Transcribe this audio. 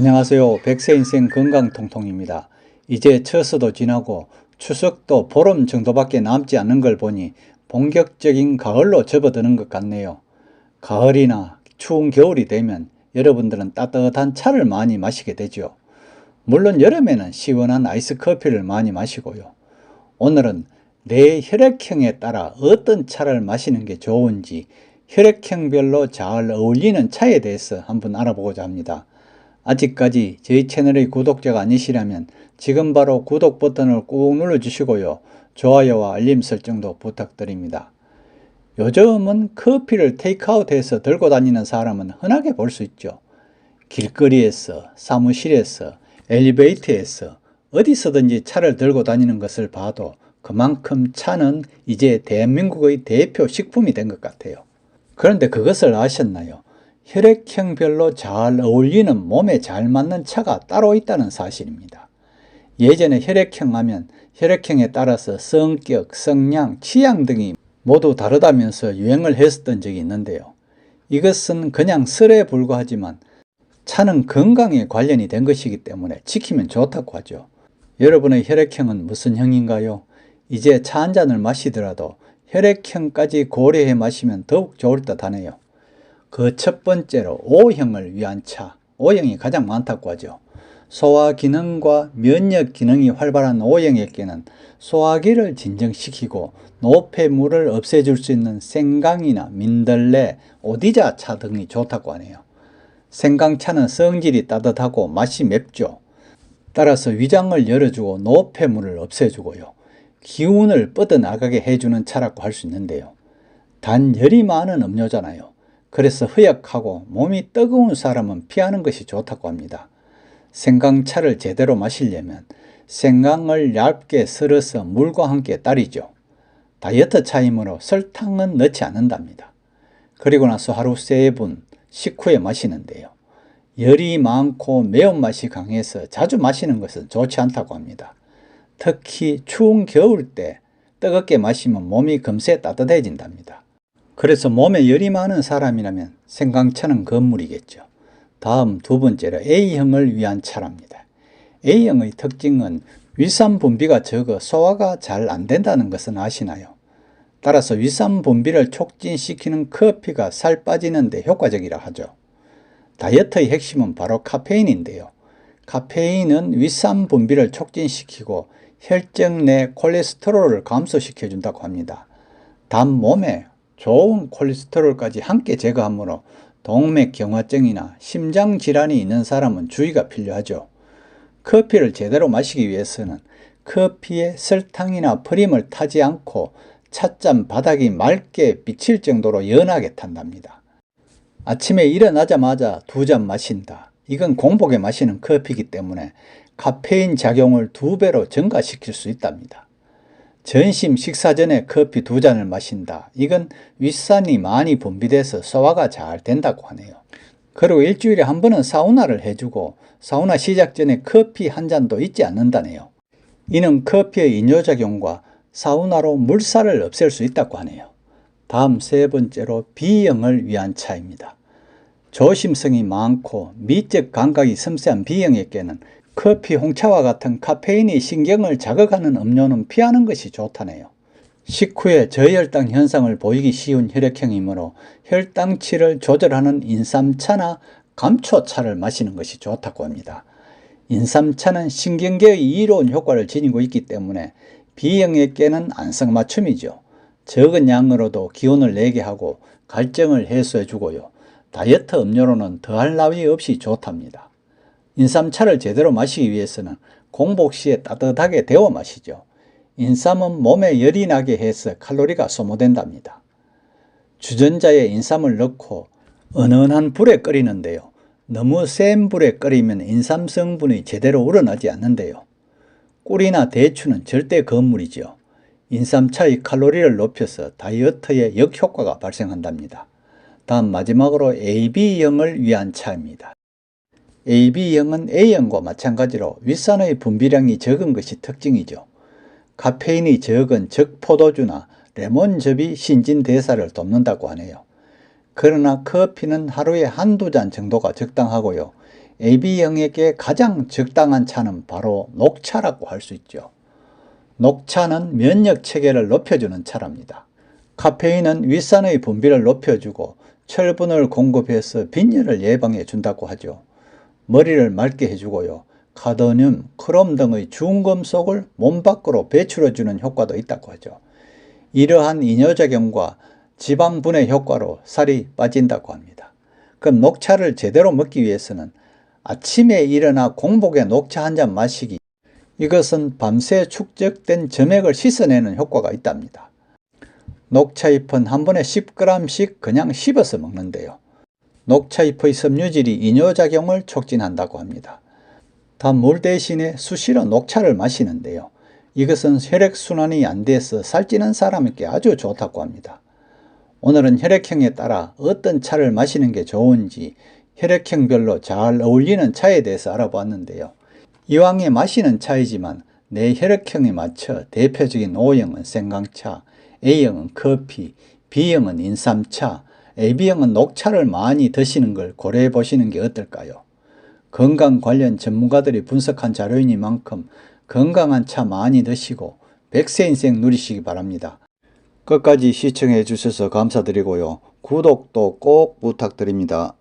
안녕하세요. 백세인생 건강통통입니다. 이제 처서도 지나고 추석도 보름 정도밖에 남지 않은 걸 보니 본격적인 가을로 접어드는 것 같네요. 가을이나 추운 겨울이 되면 여러분들은 따뜻한 차를 많이 마시게 되죠. 물론 여름에는 시원한 아이스 커피를 많이 마시고요. 오늘은 내 혈액형에 따라 어떤 차를 마시는 게 좋은지 혈액형별로 잘 어울리는 차에 대해서 한번 알아보고자 합니다. 아직까지 저희 채널의 구독자가 아니시라면 지금 바로 구독 버튼을 꾹 눌러주시고요. 좋아요와 알림 설정도 부탁드립니다. 요즘은 커피를 테이크아웃해서 들고 다니는 사람은 흔하게 볼 수 있죠. 길거리에서, 사무실에서, 엘리베이터에서 어디서든지 차를 들고 다니는 것을 봐도 그만큼 차는 이제 대한민국의 대표 식품이 된 것 같아요. 그런데 그것을 아셨나요? 혈액형별로 잘 어울리는 몸에 잘 맞는 차가 따로 있다는 사실입니다. 예전에 혈액형 하면 혈액형에 따라서 성격, 성량, 취향 등이 모두 다르다면서 유행을 했었던 적이 있는데요. 이것은 그냥 설에 불과하지만 차는 건강에 관련이 된 것이기 때문에 지키면 좋다고 하죠. 여러분의 혈액형은 무슨 형인가요? 이제 차 한 잔을 마시더라도 혈액형까지 고려해 마시면 더욱 좋을 듯 하네요. 그 첫 번째로 O형을 위한 차, O형이 가장 많다고 하죠. 소화 기능과 면역 기능이 활발한 O형에게는 소화기를 진정시키고 노폐물을 없애줄 수 있는 생강이나 민들레, 오디자 차 등이 좋다고 하네요. 생강차는 성질이 따뜻하고 맛이 맵죠. 따라서 위장을 열어주고 노폐물을 없애주고요. 기운을 뻗어나가게 해주는 차라고 할 수 있는데요. 단 열이 많은 음료잖아요. 그래서 허약하고 몸이 뜨거운 사람은 피하는 것이 좋다고 합니다. 생강차를 제대로 마시려면 생강을 얇게 썰어서 물과 함께 따리죠. 다이어트 차이므로 설탕은 넣지 않는답니다. 그리고 나서 하루 3분 식후에 마시는데요. 열이 많고 매운맛이 강해서 자주 마시는 것은 좋지 않다고 합니다. 특히 추운 겨울 때 뜨겁게 마시면 몸이 금세 따뜻해진답니다. 그래서 몸에 열이 많은 사람이라면 생강차는 건물이겠죠. 다음 두 번째로 A형을 위한 차랍니다. A형의 특징은 위산 분비가 적어 소화가 잘 안 된다는 것은 아시나요? 따라서 위산 분비를 촉진시키는 커피가 살 빠지는 데 효과적이라 하죠. 다이어트의 핵심은 바로 카페인인데요. 카페인은 위산 분비를 촉진시키고 혈정 내 콜레스테롤을 감소시켜준다고 합니다. 단 몸에 좋은 콜레스테롤까지 함께 제거하므로 동맥경화증이나 심장질환이 있는 사람은 주의가 필요하죠. 커피를 제대로 마시기 위해서는 커피에 설탕이나 프림을 타지 않고 찻잔 바닥이 맑게 비칠 정도로 연하게 탄답니다. 아침에 일어나자마자 2잔 마신다. 이건 공복에 마시는 커피이기 때문에 카페인 작용을 2배로 증가시킬 수 있답니다. 점심 식사 전에 커피 2잔을 마신다. 이건 윗산이 많이 분비돼서 소화가 잘 된다고 하네요. 그리고 일주일에 한 번은 사우나를 해주고 사우나 시작 전에 커피 한 잔도 잊지 않는다네요. 이는 커피의 이뇨작용과 사우나로 물살을 없앨 수 있다고 하네요. 다음 세 번째로 B형을 위한 차입니다. 조심성이 많고 미적 감각이 섬세한 B형에게는 커피, 홍차와 같은 카페인이 신경을 자극하는 음료는 피하는 것이 좋다네요. 식후에 저혈당 현상을 보이기 쉬운 혈액형이므로 혈당치를 조절하는 인삼차나 감초차를 마시는 것이 좋다고 합니다. 인삼차는 신경계의 이로운 효과를 지니고 있기 때문에 B형에게는 안성맞춤이죠. 적은 양으로도 기운을 내게 하고 갈증을 해소해 주고요. 다이어트 음료로는 더할 나위 없이 좋답니다. 인삼차를 제대로 마시기 위해서는 공복 시에 따뜻하게 데워 마시죠. 인삼은 몸에 열이 나게 해서 칼로리가 소모된답니다. 주전자에 인삼을 넣고 은은한 불에 끓이는데요. 너무 센 불에 끓이면 인삼 성분이 제대로 우러나지 않는데요. 꿀이나 대추는 절대 건물이죠. 인삼차의 칼로리를 높여서 다이어트에 역효과가 발생한답니다. 다음 마지막으로 AB형을 위한 차입니다. AB형은 A형과 마찬가지로 윗산의 분비량이 적은 것이 특징이죠. 카페인이 적은 적포도주나 레몬즙이 신진대사를 돕는다고 하네요. 그러나 커피는 하루에 1~2잔 정도가 적당하고요. AB형에게 가장 적당한 차는 바로 녹차라고 할 수 있죠. 녹차는 면역 체계를 높여주는 차랍니다. 카페인은 윗산의 분비를 높여주고 철분을 공급해서 빈혈을 예방해 준다고 하죠. 머리를 맑게 해주고요. 카드뮴, 크롬 등의 중금속을 몸 밖으로 배출해주는 효과도 있다고 하죠. 이러한 이뇨작용과 지방분해 효과로 살이 빠진다고 합니다. 그럼 녹차를 제대로 먹기 위해서는 아침에 일어나 공복에 녹차 한 잔 마시기, 이것은 밤새 축적된 점액을 씻어내는 효과가 있답니다. 녹차잎은 한 번에 10g씩 그냥 씹어서 먹는데요. 녹차잎의 섬유질이 이뇨작용을 촉진한다고 합니다. 단 물 대신에 수시로 녹차를 마시는데요. 이것은 혈액순환이 안 돼서 살찌는 사람에게 아주 좋다고 합니다. 오늘은 혈액형에 따라 어떤 차를 마시는 게 좋은지 혈액형별로 잘 어울리는 차에 대해서 알아보았는데요. 이왕에 마시는 차이지만 내 혈액형에 맞춰 대표적인 O형은 생강차, A형은 커피, B형은 인삼차, AB형은 녹차를 많이 드시는 걸 고려해 보시는 게 어떨까요? 건강 관련 전문가들이 분석한 자료이니만큼 건강한 차 많이 드시고 100세 인생 누리시기 바랍니다. 끝까지 시청해 주셔서 감사드리고요. 구독도 꼭 부탁드립니다.